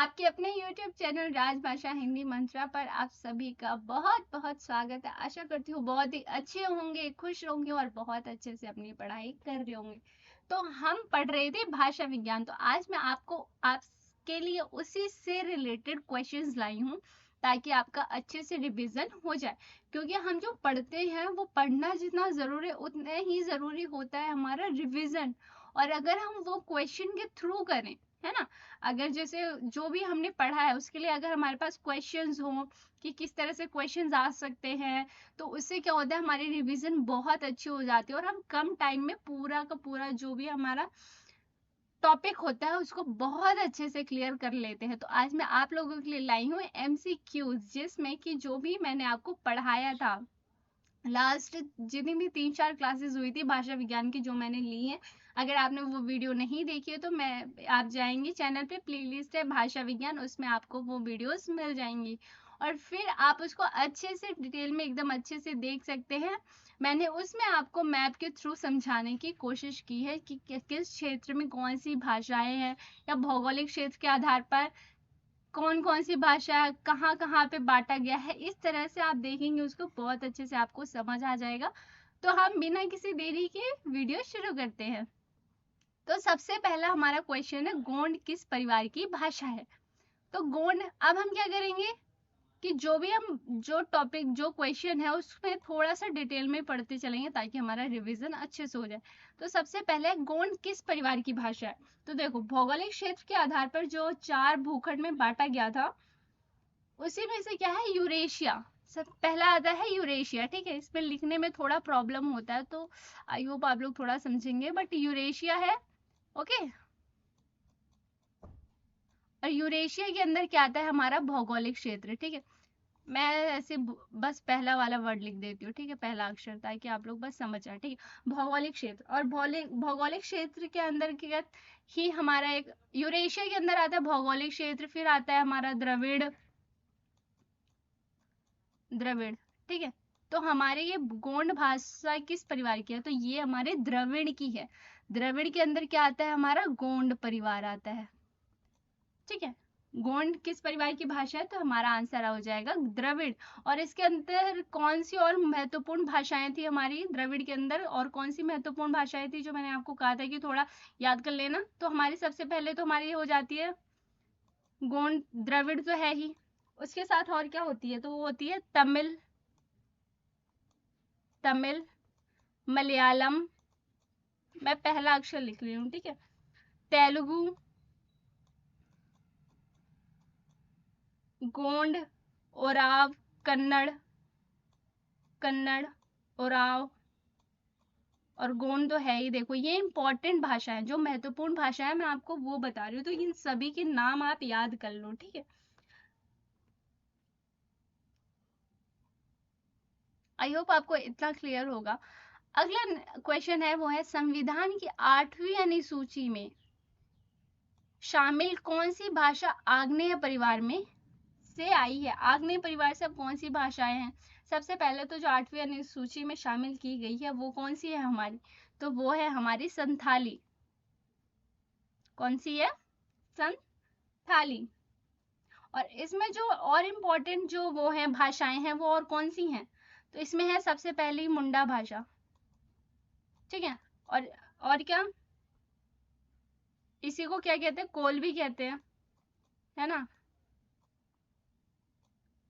आपके अपने YouTube channel राजभाषा हिंदी मंत्रा पर आप सभी का बहुत बहुत स्वागत है। आशा करती हूँ बहुत ही अच्छे होंगे, खुश होंगे और बहुत अच्छे से अपनी पढ़ाई कर रहे होंगे। तो हम पढ़ रहे थे भाषा विज्ञान। तो आज मैं आपके लिए उसी से रिलेटेड क्वेश्चंस लाई हूँ ताकि आपका अच्छे से रिवीजन हो जाए। क्योंकि हम जो पढ़ते हैं वो पढ़ना जितना जरूरी है उतना ही जरूरी होता है हमारा रिवीजन। और अगर हम वो क्वेश्चन के थ्रू करें, है ना, अगर जैसे जो भी हमने पढ़ा है उसके लिए अगर हमारे पास क्वेश्चंस हो कि किस तरह से क्वेश्चंस आ सकते हैं, तो उससे क्या होता है हमारी रिवीजन बहुत अच्छी हो जाती है और हम कम टाइम में पूरा का पूरा जो भी हमारा टॉपिक होता है उसको बहुत अच्छे से क्लियर कर लेते हैं। तो आज मैं आप लोगों के लिए लाई हूँ MCQs, जिसमें कि जो भी मैंने आपको पढ़ाया था लास्ट जितनी भी 3-4 क्लासेस हुई थी भाषा विज्ञान की जो मैंने ली है, अगर आपने वो वीडियो नहीं देखी है तो आप जाएंगे चैनल पे, प्लेलिस्ट है भाषा विज्ञान, उसमें आपको वो वीडियोस मिल जाएंगी और फिर आप उसको अच्छे से डिटेल में एकदम अच्छे से देख सकते हैं। मैंने उसमें आपको मैप के थ्रू समझाने की कोशिश की है कि किस क्षेत्र में कौन सी भाषाएं हैं या भौगोलिक क्षेत्र के आधार पर कौन कौन सी भाषा कहाँ कहाँ पे बांटा गया है। इस तरह से आप देखेंगे उसको बहुत अच्छे से आपको समझ आ जाएगा। तो हम बिना किसी देरी के वीडियो शुरू करते हैं। तो सबसे पहला हमारा क्वेश्चन है, गोंड किस परिवार की भाषा है। तो गोंड, अब हम क्या करेंगे कि जो भी हम जो टॉपिक जो क्वेश्चन है उसमें थोड़ा सा डिटेल में पढ़ते चलेंगे ताकि हमारा रिवीजन अच्छे से हो जाए। तो सबसे पहले गोंड किस परिवार की भाषा है। तो देखो, भौगोलिक क्षेत्र के आधार पर जो 4 भूखंड में बांटा गया था उसी में से क्या है, यूरेशिया। सब पहला आता है यूरेशिया। ठीक है, इसमें लिखने में थोड़ा प्रॉब्लम होता है तो आई होप आप लोग थोड़ा समझेंगे, बट यूरेशिया है। ओके, और यूरेशिया के अंदर क्या आता है, हमारा भौगोलिक क्षेत्र। ठीक है, मैं ऐसे बस पहला वाला वर्ड लिख देती हूँ, ठीक है, पहला अक्षर, ताकि आप लोग बस समझ जाए। ठीक है, भौगोलिक क्षेत्र, और भौगोलिक क्षेत्र के अंदर क्या ही हमारा एक यूरेशिया के अंदर आता है भौगोलिक क्षेत्र, फिर आता है हमारा द्रविड़। द्रविड़, ठीक है। तो हमारे ये गोंड भाषा किस परिवार की है, तो ये हमारे द्रविड़ की है। द्रविड़ के अंदर क्या आता है, हमारा गोंड परिवार आता है। ठीक है, गोंड किस परिवार की भाषा है, तो हमारा आंसर हो जाएगा द्रविड़। और इसके अंदर कौन सी और महत्वपूर्ण भाषाएं थी हमारी द्रविड़ के अंदर, और कौन सी महत्वपूर्ण भाषाएं थी जो मैंने आपको कहा था कि थोड़ा याद कर लेना। तो हमारी सबसे पहले तो हमारी हो जाती है गोंड, द्रविड़ तो है ही, उसके साथ और क्या होती है, तो वो होती है तमिल, तमिल, मलयालम, मैं पहला अक्षर लिख रही हूँ, ठीक है, तेलुगु, गोंड, ओराव, कन्नड़, कन्नड़, ओराव और गोंड तो है ही। देखो, ये इंपॉर्टेंट भाषा है, जो महत्वपूर्ण भाषा है मैं आपको वो बता रही हूँ, तो इन सभी के नाम आप याद कर लो। ठीक है, आई होप आपको इतना क्लियर होगा। अगला क्वेश्चन है वो है, संविधान की 8वीं अनुसूची में शामिल कौन सी भाषा आग्नेय परिवार में से आई है। आग्नेय परिवार से अब कौन सी भाषाएं हैं, सबसे पहले तो जो 8वीं अनुसूची में शामिल की गई है वो कौन सी है हमारी, तो वो है हमारी संथाली। कौन सी है, संथाली। और इसमें जो और इम्पोर्टेंट जो वो है भाषाएं हैं वो और कौन सी हैं, तो इसमें है सबसे पहली मुंडा भाषा। ठीक है, और क्या, इसी को क्या कहते हैं, कोल भी कहते हैं, है ना।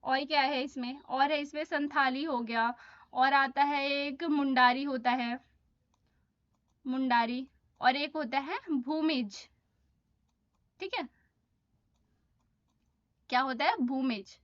और क्या है इसमें, और है इसमें संथाली हो गया, और आता है एक मुंडारी होता है, मुंडारी, और एक होता है भूमिज। ठीक है, क्या होता है, भूमिज।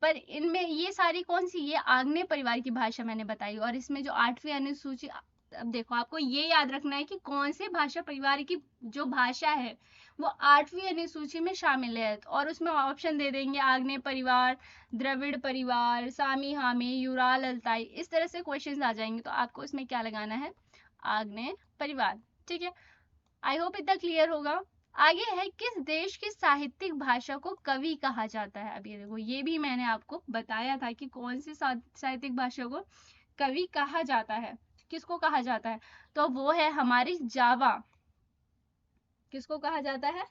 पर इनमें ये सारी कौन सी, ये आग्नेय परिवार की भाषा मैंने बताई। और इसमें जो 8वीं अनुसूची, अब देखो आपको ये याद रखना है कि कौन से भाषा परिवार की जो भाषा है वो 8वीं अनुसूची में शामिल है, और उसमें ऑप्शन दे देंगे आग्नेय परिवार, द्रविड़ परिवार, सामी हामी, यूराल अल्ताई, इस तरह से क्वेश्चन आ जाएंगे। तो आपको इसमें क्या लगाना है, आग्नेय परिवार। ठीक है, आई होप इतना क्लियर होगा। आगे है, किस देश की साहित्यिक भाषा को कवि कहा जाता है। अब ये देखो, ये भी मैंने आपको बताया था कि कौन सी साहित्यिक भाषा को कवि कहा जाता है, किसको कहा जाता है, तो वो है हमारी जावा। किसको कहा जाता है,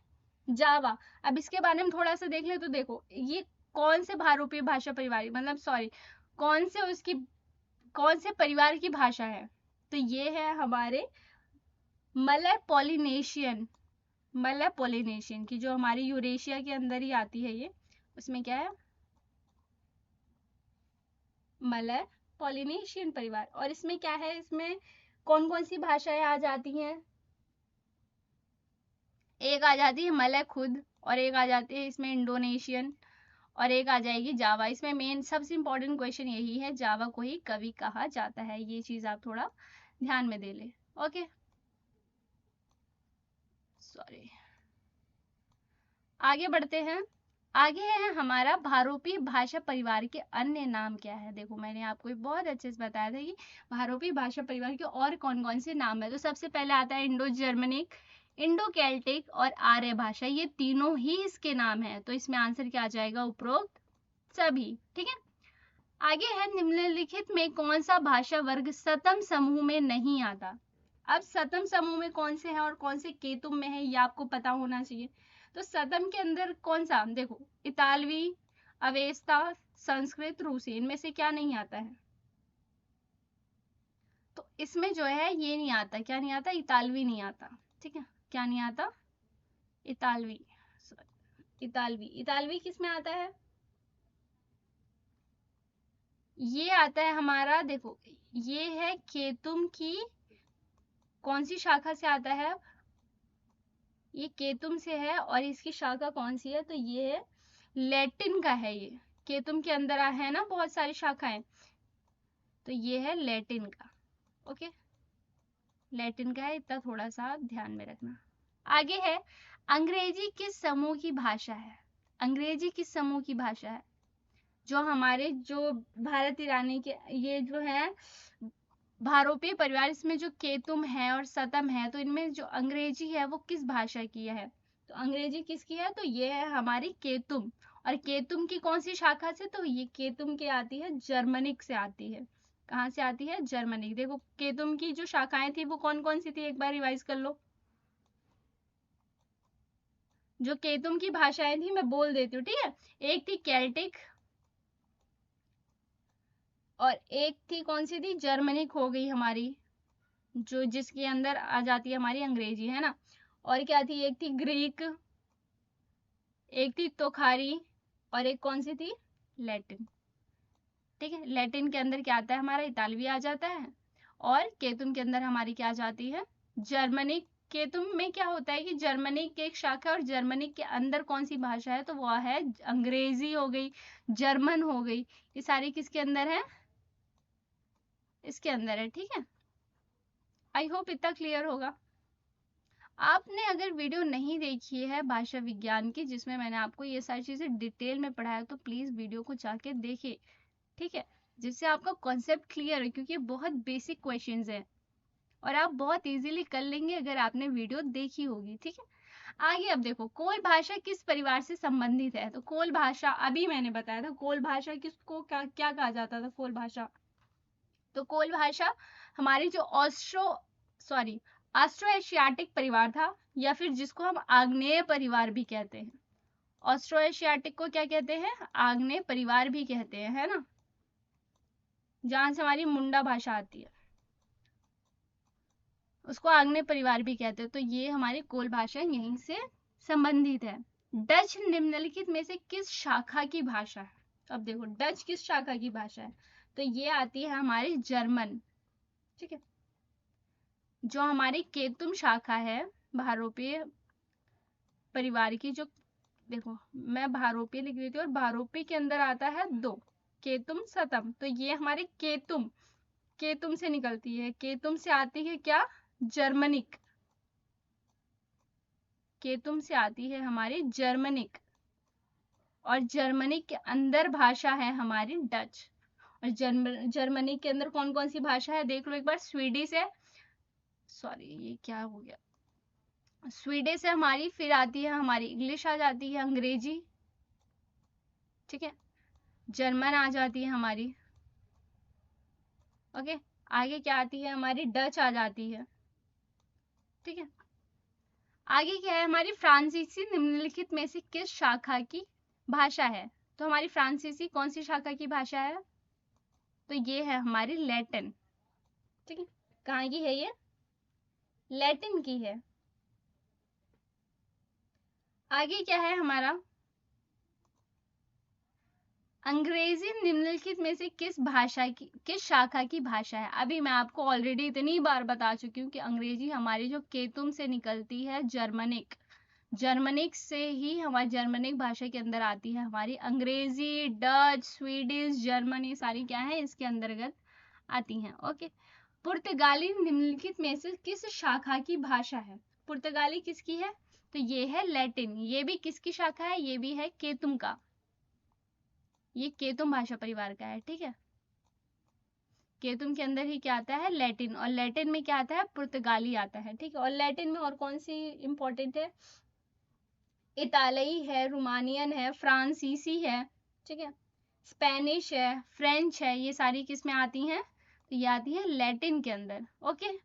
जावा। अब इसके बारे में थोड़ा सा देख ले तो देखो ये कौन से भारोपीय भाषा परिवार, मतलब सॉरी, कौन से उसकी कौन से परिवार की भाषा है, तो ये है हमारे मलय पॉलिनेशियन। मलय पॉलिनेशियन की, जो हमारी यूरेशिया के अंदर ही आती है ये, उसमें क्या है, मलय पॉलिनेशियन परिवार। और इसमें क्या है, इसमें कौन कौन सी भाषाएं आ जाती हैं, एक आ जाती है मलय खुद, और एक आ जाती है इसमें इंडोनेशियन, और एक आ जाएगी जावा। इसमें मेन सबसे इंपॉर्टेंट क्वेश्चन यही है, जावा को ही कवि कहा जाता है, ये चीज आप थोड़ा ध्यान में दे ले। ओके, सॉरी, आगे बढ़ते हैं। आगे है हमारा भारोपीय भाषा परिवार के अन्य नाम क्या है। देखो मैंने आपको बहुत अच्छे से बताया था कि भारोपीय भाषा परिवार के और कौन कौन से नाम है। तो सबसे पहले आता है इंडो जर्मनिक, इंडो केल्टिक और आर्य भाषा, ये तीनों ही इसके नाम है। तो इसमें आंसर क्या आ जाएगा, उपरोक्त सभी। ठीक है, आगे है निम्नलिखित में कौन सा भाषा वर्ग सतम समूह में नहीं आता। अब सतम समूह में कौन से हैं और कौन से केतुम में है, ये आपको पता होना चाहिए। तो सतम के अंदर कौन सा, देखो इतालवी, अवेस्ता, संस्कृत, रूसी, इनमें से क्या नहीं आता है। तो इसमें जो है ये नहीं आता, क्या नहीं आता, इतालवी नहीं आता। ठीक है, क्या नहीं आता, इतालवी। इतालवी, इतालवी किस में आता है, ये आता है हमारा, देखो ये है केतुम की कौन सी शाखा से आता है, ये केतुम से है, और इसकी शाखा कौन सी है, तो ये है लैटिन का है। ये केतुम के अंदर है ना बहुत सारी शाखाएं, तो ये है लैटिन का। ओके, लैटिन का है, इतना थोड़ा सा ध्यान में रखना। आगे है अंग्रेजी किस समूह की भाषा है। अंग्रेजी किस समूह की भाषा है, जो हमारे जो भारत ईरानी के ये जो है भारोपीय परिवार, इसमें जो केतुम है और सतम है, तो इनमें जो अंग्रेजी है वो किस भाषा की है। तो अंग्रेजी किसकी है, तो ये है हमारी केतुम। और केतुम की कौन सी शाखा से, तो ये केतुम के आती है जर्मनिक से आती है। कहाँ से आती है, जर्मनिक। देखो केतुम की जो शाखाएं थी वो कौन कौन सी थी, एक बार रिवाइज कर लो। जो केतुम की भाषाएं थी मैं बोल देती हूँ, ठीक है। एक थी केल्टिक, और एक थी कौन सी थी, जर्मनिक हो गई हमारी, जो जिसके अंदर आ जाती है हमारी अंग्रेजी, है ना। और क्या थी, एक थी ग्रीक, एक थी तोखारी, और एक कौन सी थी, लैटिन। ठीक है, लैटिन के अंदर क्या आता है हमारा, इतालवी आ जाता है। और केतुम के अंदर हमारी क्या आ जाती है, जर्मनिक। केतुम में क्या होता है कि जर्मनिक की एक शाखा, और जर्मनिक के अंदर कौन सी भाषा है, तो वह है अंग्रेजी हो गई, जर्मन हो गई। ये सारी किसके अंदर है, इसके अंदर है। ठीक है, आई होप इतना क्लियर होगा। आपने अगर वीडियो नहीं देखी है भाषा विज्ञान की, जिसमें मैंने आपको ये सारी चीजें डिटेल में पढ़ाया, तो प्लीज वीडियो को जाके देखिए। ठीक है, जिससे आपका कॉन्सेप्ट क्लियर है, क्योंकि बहुत बेसिक क्वेश्चंस हैं और आप बहुत इजीली कर लेंगे अगर आपने वीडियो देखी होगी। ठीक है, आगे अब देखो कोल भाषा किस परिवार से संबंधित है। तो कोल भाषा अभी मैंने बताया था, कोल भाषा किसको क्या क्या कहा जाता था, कोल भाषा। तो कोल भाषा हमारी जो ऑस्ट्रो एशियाटिक परिवार था, या फिर जिसको हम आग्नेय परिवार भी कहते हैं। ऑस्ट्रो एशियाटिक को क्या कहते हैं, आग्नेय परिवार भी कहते हैं, है ना, जहां से हमारी मुंडा भाषा आती है उसको आग्नेय परिवार भी कहते हैं। तो ये हमारी कोल भाषा यहीं से संबंधित है। डच निम्नलिखित में से किस शाखा की भाषा है। अब देखो डच किस शाखा की भाषा है, तो ये आती है हमारी जर्मन। ठीक है, जो हमारी केतुम शाखा है भारोपीय परिवार की, जो देखो मैं भारोपीय लिख रही थी, और भारोपीय के अंदर आता है दो, केतुम सतम। तो ये हमारे केतुम, केतुम से निकलती है, केतुम से आती है क्या, जर्मनिक। केतुम से आती है हमारी जर्मनिक, और जर्मनिक के अंदर भाषा है हमारी डच। और जर्मनी के अंदर कौन कौन सी भाषा है देख लो एक बार, स्वीडिश है, सॉरी ये क्या हो गया, स्वीडिश है हमारी, फिर आती है हमारी इंग्लिश आ जाती है, अंग्रेजी। ठीक है, जर्मन आ जाती है हमारी। ओके, आगे क्या आती है हमारी, डच आ जाती है। ठीक है, आगे क्या है, हमारी फ्रांसीसी निम्नलिखित में से किस शाखा की भाषा है? तो हमारी फ्रांसीसी कौन सी शाखा की भाषा है? तो ये है हमारी लैटिन। ठीक है, कहाँ की है ये? लैटिन की है। आगे क्या है हमारा, अंग्रेजी निम्नलिखित में से किस शाखा की भाषा है? अभी मैं आपको ऑलरेडी इतनी बार बता चुकी हूँ कि अंग्रेजी हमारी जो केतुम से निकलती है, जर्मनिक से ही हमारी जर्मनिक भाषा के अंदर आती है हमारी अंग्रेजी। डच, स्वीडिश, जर्मनी सारी क्या है इसके अंतर्गत आती हैं। ओके। पुर्तगाली निम्नलिखित में से किस शाखा की भाषा है? पुर्तगाली किसकी है? तो ये है लैटिन। ये भी किसकी शाखा है? ये भी है केतुम का। ये केतुम भाषा परिवार का है। ठीक है, केतुम के अंदर ही क्या आता है? लैटिन। और लैटिन में क्या आता है? पुर्तगाली आता है। ठीक है, और लैटिन में और कौन सी इंपॉर्टेंट है? इतालवी है, रोमानियन है, फ्रांसीसी है, ठीक है, स्पेनिश है, फ्रेंच है। ये सारी किस में आती हैं? तो ये आती है लैटिन के अंदर। ओके।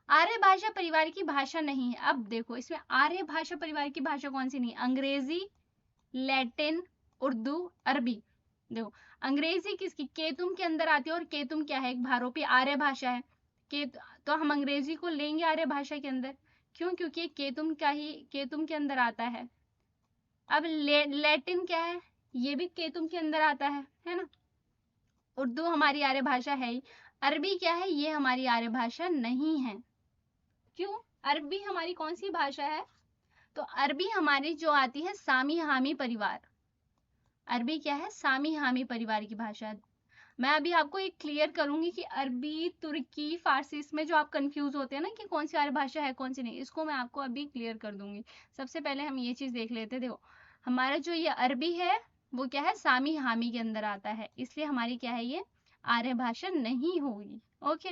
आर्य भाषा परिवार की भाषा नहीं है। अब देखो इसमें आर्य भाषा परिवार की भाषा कौन सी नहीं? अंग्रेजी, लैटिन, उर्दू, अरबी। देखो अंग्रेजी किसकी? केतुम के अंदर आती है, और केतुम क्या है? एक भारोपी आर्य भाषा है। के तो हम अंग्रेजी को लेंगे आर्य भाषा के अंदर। क्यों? क्योंकि केतुम के अंदर आता है। अब लैटिन क्या है? ये भी केतुम के अंदर आता है ना। उर्दू हमारी आर्य भाषा है ही। अरबी क्या है? ये हमारी आर्य भाषा नहीं है। क्यों? अरबी हमारी कौन सी भाषा है? तो अरबी हमारी जो आती है सामी हामी परिवार। अरबी क्या है? सामी हामी परिवार की भाषा है। मैं अभी आपको एक क्लियर करूंगी कि अरबी, तुर्की, फारसी, इसमें जो आप कंफ्यूज होते हैं ना कि कौन सी आर्य भाषा है कौन सी नहीं, इसको मैं आपको अभी क्लियर कर दूंगी। सबसे पहले हम ये चीज देख लेते हैं। देखो हमारा जो ये अरबी है वो क्या है? सामी हामी के अंदर आता है, इसलिए हमारी क्या है? ये आर्य भाषा नहीं होगी। ओके।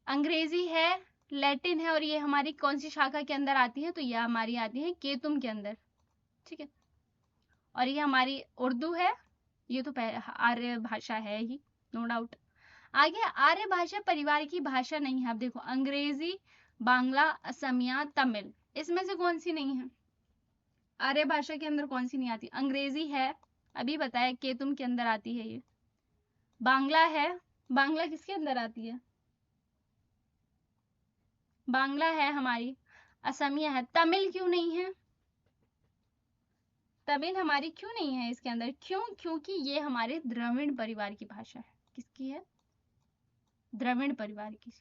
अंग्रेजी है, लैटिन है, और ये हमारी कौन सी शाखा के अंदर आती है? तो ये हमारी आती है केतुम के अंदर। ठीक है, और ये हमारी उर्दू है, ये तो आर्य भाषा है ही, नो डाउट। आगे आर्य भाषा परिवार की भाषा नहीं है। अब देखो अंग्रेजी, बांग्ला, असमिया, तमिल, इसमें से कौन सी नहीं है? आर्य भाषा के अंदर कौन सी नहीं आती? अंग्रेजी है, अभी बताया केतुम के अंदर आती है ये। बांग्ला है, बांग्ला किसके अंदर आती है? बांग्ला है हमारी। असमिया है। तमिल क्यों नहीं है? तमिल हमारी क्यों नहीं है इसके अंदर? क्यों? क्योंकि ये हमारे द्रविड़ परिवार की भाषा है। किसकी है? द्रविड़ परिवार की।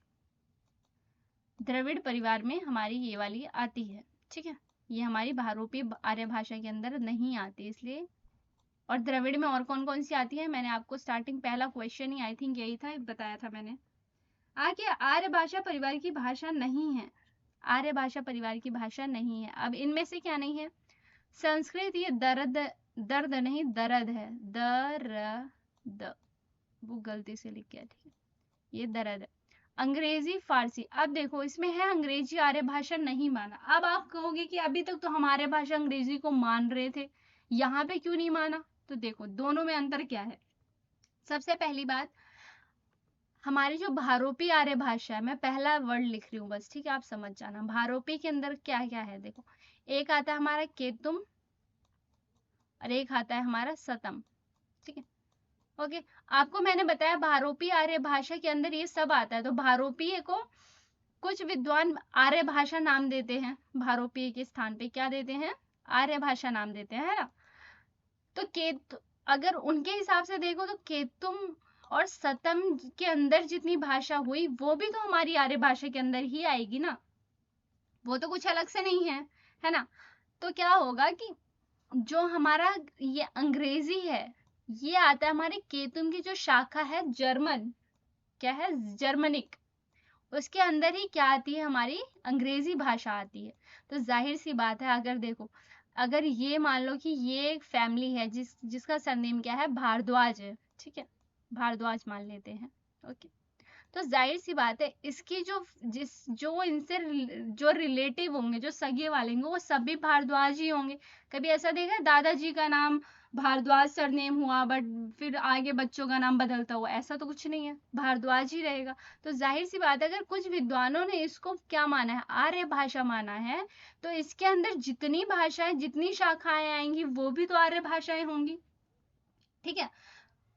द्रविड़ परिवार में हमारी ये वाली आती है। ठीक है, ये हमारी भारोपी आर्य भाषा के अंदर नहीं आती, इसलिए। और द्रविड़ में और कौन कौन सी आती है? मैंने आपको स्टार्टिंग पहला क्वेश्चन ही आई थिंक यही था, बताया था मैंने। आगे आर्य भाषा परिवार की भाषा नहीं है। आर्य भाषा परिवार की भाषा नहीं है। अब इनमें से क्या नहीं है? संस्कृत, ये दर्द नहीं दर्द है, दर्द, वो गलती से लिख गया। ठीक है, ये दर्द है। अंग्रेजी, फारसी। अब देखो इसमें है अंग्रेजी आर्य भाषा नहीं माना। अब आप कहोगे कि अभी तक तो हम आर्य भाषा अंग्रेजी को मान रहे थे, यहाँ पे क्यों नहीं माना? तो देखो दोनों में अंतर क्या है। सबसे पहली बात, हमारी जो भारोपी आर्य भाषा है, मैं पहला वर्ड लिख रही हूँ बस, ठीक है, आप समझ जाना। भारोपी के अंदर क्या क्या है? देखो एक आता है हमारा केतुम, और एक आता है हमारा सतम। ठीक है, ओके। आपको मैंने बताया भारोपी आर्य भाषा के अंदर ये सब आता है। तो भारोपीय को कुछ विद्वान आर्य भाषा नाम देते हैं, भारोपीय के स्थान पे क्या देते हैं? आर्य भाषा नाम देते हैं, है ना। तो अगर उनके हिसाब से देखो तो केतुम और सतम के अंदर जितनी भाषा हुई वो भी तो हमारी आर्य भाषा के अंदर ही आएगी ना, वो तो कुछ अलग से नहीं है ना। तो क्या होगा कि जो हमारा ये अंग्रेजी है ये आता है हमारे केतुम की जो शाखा है जर्मन, क्या है? जर्मनिक। उसके अंदर ही क्या आती है? हमारी अंग्रेजी भाषा आती है। तो जाहिर सी बात है, अगर देखो अगर ये मान लो कि ये एक फैमिली है जिसका सरनेम क्या है? भारद्वाज है। ठीक है, भारद्वाज मान लेते हैं। ओके, तो जाहिर सी बात है इसकी जो इनसे जो रिलेटिव होंगे, जो सगे वाले होंगे, वो सभी भारद्वाज ही होंगे। कभी ऐसा देखा है दादाजी का नाम भारद्वाज सरनेम हुआ बट फिर आगे बच्चों का नाम बदलता हुआ? ऐसा तो कुछ नहीं है, भारद्वाज ही रहेगा। तो जाहिर सी बात है अगर कुछ विद्वानों ने इसको क्या माना है, आर्य भाषा माना है, तो इसके अंदर जितनी भाषाएं, जितनी शाखाएं आएंगी वो भी तो आर्य भाषाएं होंगी। ठीक है,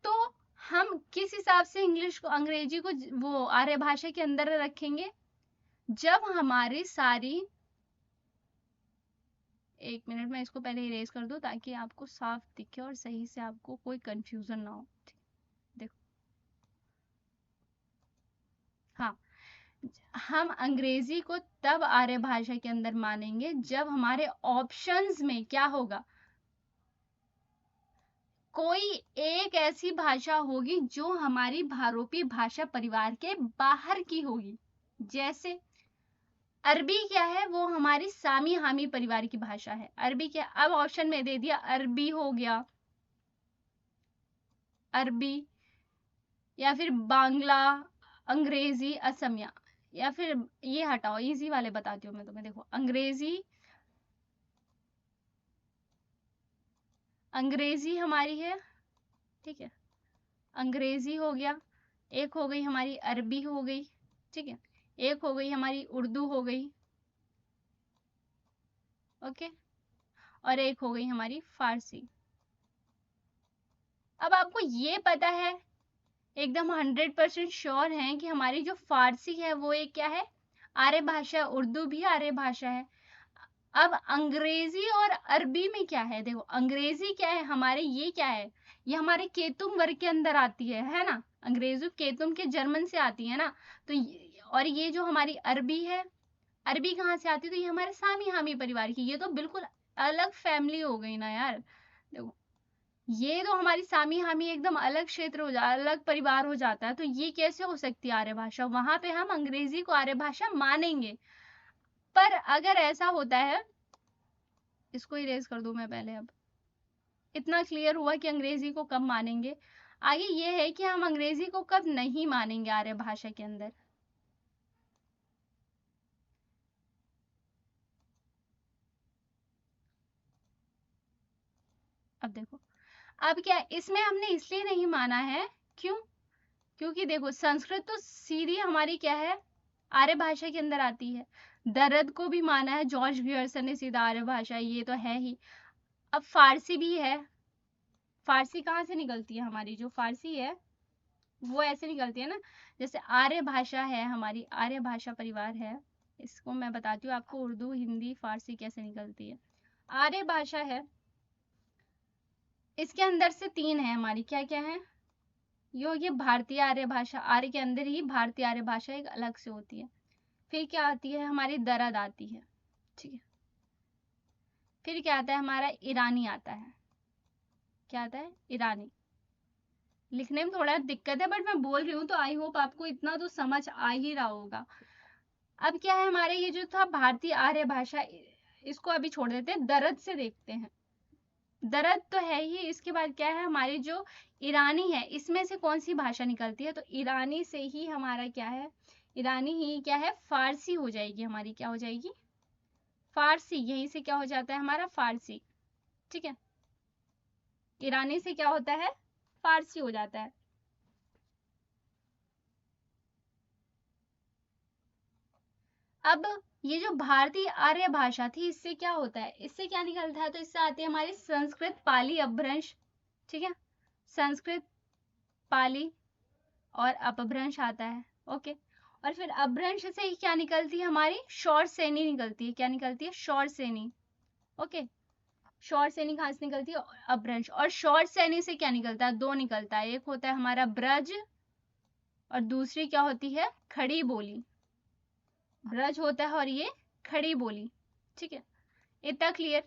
तो हम किस हिसाब से इंग्लिश को, अंग्रेजी को वो आर्य भाषा के अंदर रखेंगे? जब हमारी सारी, एक मिनट मैं इसको पहले इरेज कर दूं ताकि आपको साफ दिखे और सही से आपको कोई कंफ्यूजन ना हो। देखो, हाँ, हम अंग्रेजी को तब आर्य भाषा के अंदर मानेंगे जब हमारे ऑप्शंस में क्या होगा, कोई एक ऐसी भाषा होगी जो हमारी भारोपी भाषा परिवार के बाहर की होगी। जैसे अरबी क्या है, वो हमारी सामी हामी परिवार की भाषा है। अरबी क्या, अब ऑप्शन में दे दिया, अरबी हो गया, अरबी, या फिर बांग्ला, अंग्रेजी, असमिया, या फिर ये हटाओ, इजी वाले बताती हूँ मैं तुम्हें। देखो, अंग्रेजी, अंग्रेजी हमारी है, ठीक है, अंग्रेजी हो गया, एक हो गई हमारी अरबी हो गई, ठीक है, एक हो गई हमारी उर्दू हो गई, ओके, और एक हो गई हमारी फारसी। अब आपको ये पता है, एकदम 100% श्योर हैं कि हमारी जो फारसी है वो एक क्या है, आर्य भाषा है, उर्दू भी आर्य भाषा है। अब अंग्रेजी और अरबी में क्या है, देखो अंग्रेजी क्या है हमारे, ये क्या है, ये हमारे केतुम वर्ग के अंदर आती है ना, अंग्रेजी केतुम के जर्मन से आती है ना, तो और ये जो हमारी अरबी है, अरबी कहाँ से आती है, तो ये हमारे सामी हामी परिवार की, ये तो बिल्कुल अलग फैमिली हो गई ना यार। देखो, ये तो हमारी सामी हामी एकदम अलग क्षेत्र हो जा, अलग परिवार हो जाता है, तो ये कैसे हो सकती है आर्य भाषा? वहां पे हम अंग्रेजी को आर्य भाषा मानेंगे। पर अगर ऐसा होता है, इसको इरेज कर दूं मैं पहले। अब इतना क्लियर हुआ कि अंग्रेजी को कब मानेंगे। आगे ये है कि हम अंग्रेजी को कब नहीं मानेंगे आर्य भाषा के अंदर। अब देखो, अब क्या इसमें हमने इसलिए नहीं माना है, क्यों? क्योंकि देखो संस्कृत तो सीधी हमारी क्या है, आर्य भाषा के अंदर आती है। दर्द को भी माना है जॉर्ज ग्रियर्सन ने, सीधा आर्य भाषा, ये तो है ही। अब फारसी भी है, फारसी कहाँ से निकलती है हमारी, जो फारसी है वो ऐसे निकलती है ना, जैसे आर्य भाषा है हमारी, आर्य भाषा परिवार है। इसको मैं बताती हूँ आपको, उर्दू, हिंदी, फारसी कैसे निकलती है। आर्य भाषा है, इसके अंदर से तीन है हमारी, क्या क्या है, ये भारतीय आर्य भाषा, आर्य के अंदर ही भारतीय आर्य भाषा एक अलग से होती है। फिर क्या आती है हमारी, दरद आती है, ठीक है। फिर क्या आता है हमारा, ईरानी आता है। क्या आता है, ईरानी। लिखने में थोड़ा दिक्कत है बट मैं बोल रही हूँ तो आई होप आपको इतना तो समझ आ ही रहा होगा। अब क्या है हमारे, ये जो था भारतीय आर्य भाषा, इसको अभी छोड़ देते हैं, दरद से देखते हैं। दरद तो है ही, इसके बाद क्या है हमारी जो ईरानी है, इसमें से कौन सी भाषा निकलती है, तो ईरानी से ही हमारा क्या है, ईरानी ही क्या है, फारसी हो जाएगी हमारी, क्या हो जाएगी, फारसी। यहीं से क्या हो जाता है हमारा, फारसी, ठीक है। ईरानी से क्या होता है, फारसी हो जाता है। अब ये जो भारतीय आर्य भाषा थी, इससे क्या होता है, इससे क्या निकलता है, तो इससे आती है हमारी संस्कृत पाली अपभ्रंश, ठीक है, संस्कृत पाली और अपभ्रंश आता है, ओके। और फिर अपभ्रंश से ही क्या निकलती है हमारी, शौर सेनी निकलती है, क्या निकलती है, शौर सेनी, ओके। शौर सेनी कहाँ से निकलती है, अपभ्रंश। और शौर सेनी से क्या निकलता है, दो निकलता है, एक होता है हमारा ब्रज और दूसरी क्या होती है, खड़ी बोली। ब्रज होता है और ये खड़ी बोली, ठीक है, इतना क्लियर।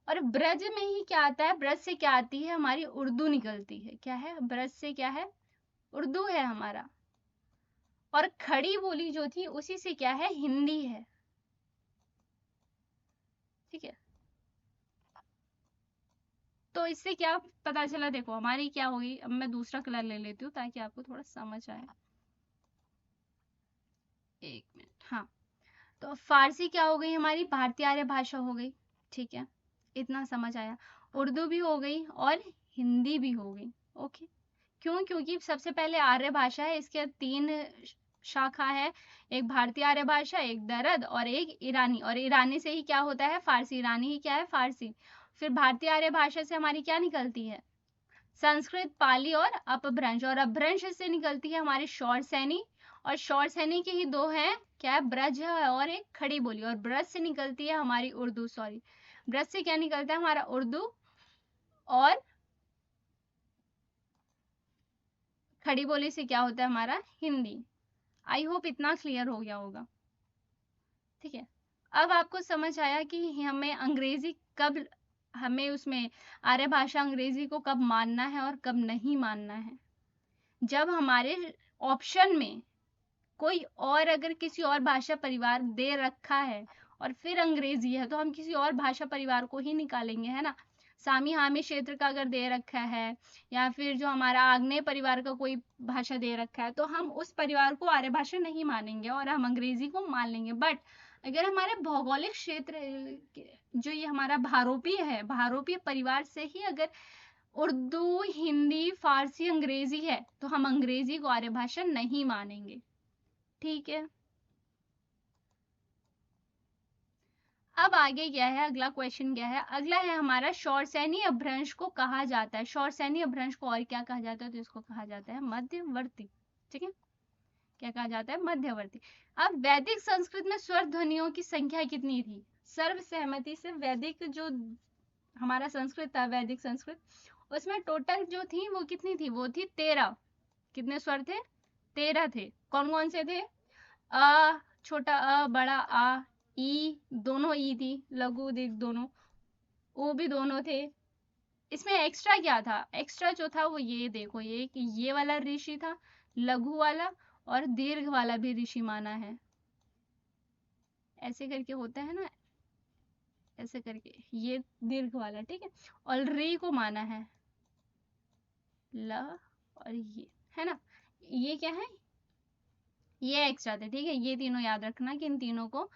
और ब्रज में ही क्या आता है, ब्रज से क्या आती है हमारी, उर्दू निकलती है, क्या है, ब्रज से क्या है, उर्दू है हमारा। और खड़ी बोली जो थी उसी से क्या है, हिंदी है, ठीक है। तो इससे क्या पता चला, देखो हमारी क्या होगी, अब मैं दूसरा कलर ले लेती हूँ ताकि आपको थोड़ा समझ आए। एक मिनट, हाँ। तो फारसी क्या हो गई हमारी, भारतीय आर्य भाषा हो गई, ठीक है, इतना समझ आया। उर्दू भी हो गई और हिंदी भी हो गई, ओके। क्यों? क्योंकि सबसे पहले आर्य भाषा है, इसके 3 शाखा है, एक भारतीय आर्य भाषा, एक दरद और एक ईरानी, और ईरानी से ही क्या होता है, फारसी। ईरानी ही क्या है, फारसी। फिर भारतीय आर्य भाषा से हमारी क्या निकलती है, संस्कृत, पाली और अपभ्रंश, और अपभ्रंश से निकलती है हमारी शौर सैनी, और शौर सैनी के ही 2 हैं, क्या है, ब्रज है और एक खड़ी बोली, और ब्रज से निकलती है हमारी उर्दू, सॉरी, ब्रज से क्या निकलता है हमारा उर्दू, और खड़ी बोली से क्या होता है हमारा हिंदी। आई होप इतना क्लियर हो गया होगा, ठीक है। अब आपको समझ आया कि हमें अंग्रेजी कब, हमें उसमें आर्य भाषा अंग्रेजी को कब मानना है और कब नहीं मानना है। जब हमारे ऑप्शन में कोई और, अगर किसी और भाषा परिवार दे रखा है और फिर अंग्रेजी है, तो हम किसी और भाषा परिवार को ही निकालेंगे, है ना। सामी हामी क्षेत्र का अगर दे रखा है, या फिर जो हमारा आग्नेय परिवार का कोई भाषा दे रखा है, तो हम उस परिवार को आर्य भाषा नहीं मानेंगे और हम अंग्रेजी को मान लेंगे। बट अगर हमारे भौगोलिक क्षेत्र, जो ये हमारा भारोपीय है, भारोपीय परिवार से ही अगर उर्दू, हिंदी, फारसी, अंग्रेजी है, तो हम अंग्रेजी को आर्य भाषा नहीं मानेंगे, ठीक है। अब आगे क्या है, अगला क्वेश्चन क्या है, अगला है हमारा शौरसैनी अपभ्रंश को कहा जाता है, शौरसैनी अपभ्रंश को और क्या कहा जाता है, तो इसको कहा जाता है मध्यवर्ती, ठीक है। क्या कहा जाता है, मध्यवर्ती। अब वैदिक संस्कृत में स्वर ध्वनियों की संख्या कितनी थी, सर्वसहमति से वैदिक जो हमारा संस्कृत था, वैदिक संस्कृत, उसमें टोटल जो थी वो कितनी थी, वो थी 13। कितने स्वर थे, 13 थे। कौन कौन से थे, अ, छोटा अ, बड़ा आ, ई, दोनों ई थी, लघु दीर्घ दोनों, ओ भी दोनों थे। इसमें एक्स्ट्रा क्या था, एक्स्ट्रा जो था वो ये देखो, ये कि ये वाला ऋषि था, लघु वाला, और दीर्घ वाला भी ऋषि माना है, ऐसे करके होता है ना, ऐसे करके, ये दीर्घ वाला, ठीक है, और री को माना है, ल, और ये, है ना, ये क्या है, ये एक्स्ट्रा थे, ठीक है। ये तीनों याद रखना कि इन तीनों को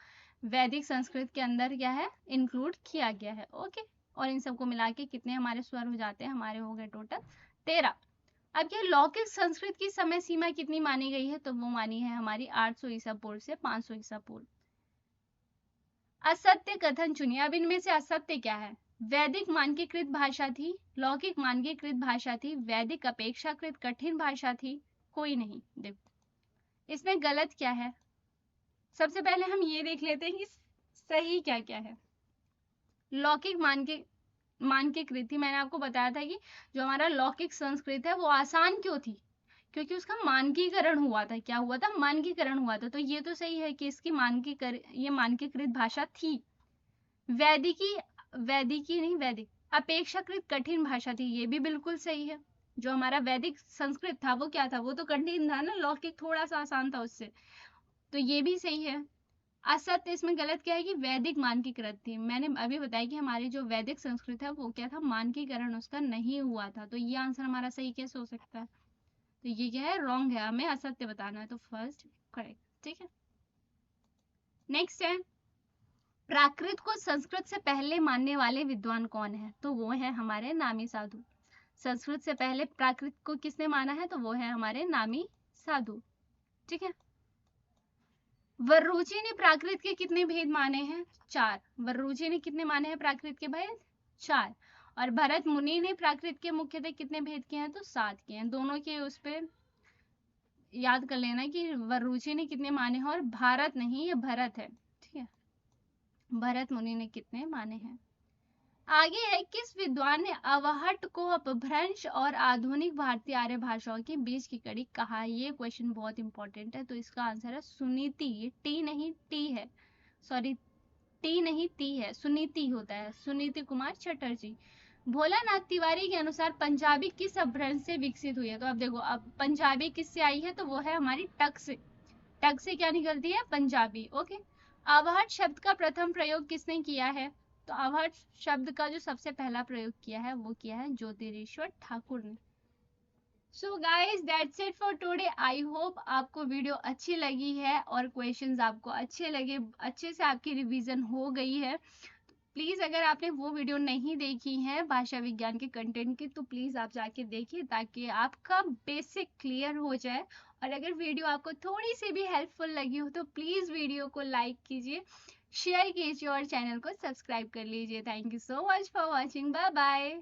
वैदिक संस्कृत के अंदर क्या है, इंक्लूड किया गया है, ओके। और इन सबको मिला के कितने हमारे स्वर हो जाते हैं, हमारे हो गए टोटल 13। अब ये लौकिक संस्कृत की समय सीमा कितनी मानी गई है, तो वो मानी है हमारी 800 ईसा पूर्व से 500 ईसा पूर्व। असत्य कथन चुनिए, अब इनमें से असत्य क्या है, वैदिक मानकीकृत भाषा थी, लौकिक मानकीकृत भाषा थी, वैदिक अपेक्षाकृत कठिन भाषा थी, कोई नहीं। देखो इसमें गलत क्या है, सबसे पहले हम ये देख लेते हैं कि सही क्या क्या है। लौकिक मानकीकृत थी, मैंने आपको बताया था कि जो हमारा लौकिक संस्कृत है वो आसान क्यों थी, क्योंकि उसका मानकीकरण हुआ था, क्या हुआ था, मानकीकरण हुआ था। तो ये तो सही है कि इसकी ये मानकीकृत भाषा थी। वैदिकी, वैदिकी नहीं, वैदिक अपेक्षाकृत कठिन भाषा थी, ये भी बिल्कुल सही है। जो हमारा वैदिक संस्कृत था वो क्या था, वो तो कठिन था ना, लौकिक थोड़ा सा आसान था उससे, तो ये भी सही है। असत्य इसमें गलत क्या है कि वैदिक मानकीकृत थी, मैंने अभी बताया कि हमारी जो वैदिक संस्कृत है वो क्या था, मानकीकरण उसका नहीं हुआ था, तो ये आंसर हमारा सही कैसे हो सकता है, तो ये क्या है, रॉन्ग है, हमें असत्य बताना है, तो फर्स्ट करेक्ट, ठीक है। नेक्स्ट है, प्राकृत को संस्कृत से पहले मानने वाले विद्वान कौन है, तो वो है हमारे नामी साधु। संस्कृत से पहले प्राकृत को किसने माना है, तो वो है हमारे नामी साधु, ठीक है। वर्रुचि ने प्राकृत के कितने भेद माने हैं, 4। वर्रुचि ने कितने माने हैं प्राकृत के भेद, 4। और भरत मुनि ने प्राकृत के मुख्यतः कितने भेद किए हैं, तो 7 किए हैं। दोनों के उस पे याद कर लेना कि वर्रुचि ने कितने माने हैं, और भारत नहीं, ये भरत है, ठीक है। भरत मुनि ने कितने माने हैं। आगे है, किस विद्वान ने अवहट को अपभ्रंश और आधुनिक भारतीय आर्य भाषाओं के बीच की कड़ी कहा, ये क्वेश्चन बहुत इंपॉर्टेंट है, तो इसका आंसर है सुनीति, ये टी नहीं टी है, सॉरी टी नहीं टी है, सुनीति होता है, सुनीति कुमार चटर्जी। भोलानाथ तिवारी के अनुसार पंजाबी किस अपभ्रंश से विकसित हुई है, तो अब देखो, अब पंजाबी किससे आई है, तो वो है हमारी टक से, टक से क्या निकलती है, पंजाबी, ओके। अवहट शब्द का प्रथम प्रयोग किसने किया है, तो अवहट शब्द का जो सबसे पहला प्रयोग किया है वो किया है ज्योतिरीश्वर ठाकुर ने। So guys that's it for today. I hope आपको वीडियो अच्छी लगी है और क्वेश्चंस आपको अच्छे लगे, अच्छे से आपकी रिवीजन हो गई है। प्लीज़ अगर आपने वो वीडियो नहीं देखी है भाषा विज्ञान के कंटेंट की, तो प्लीज़ आप जाके देखिए ताकि आपका बेसिक क्लियर हो जाए। और अगर वीडियो आपको थोड़ी सी भी हेल्पफुल लगी हो तो प्लीज़ वीडियो को लाइक कीजिए, शेयर कीजिए और चैनल को सब्सक्राइब कर लीजिए। Thank you so much for watching. Bye bye.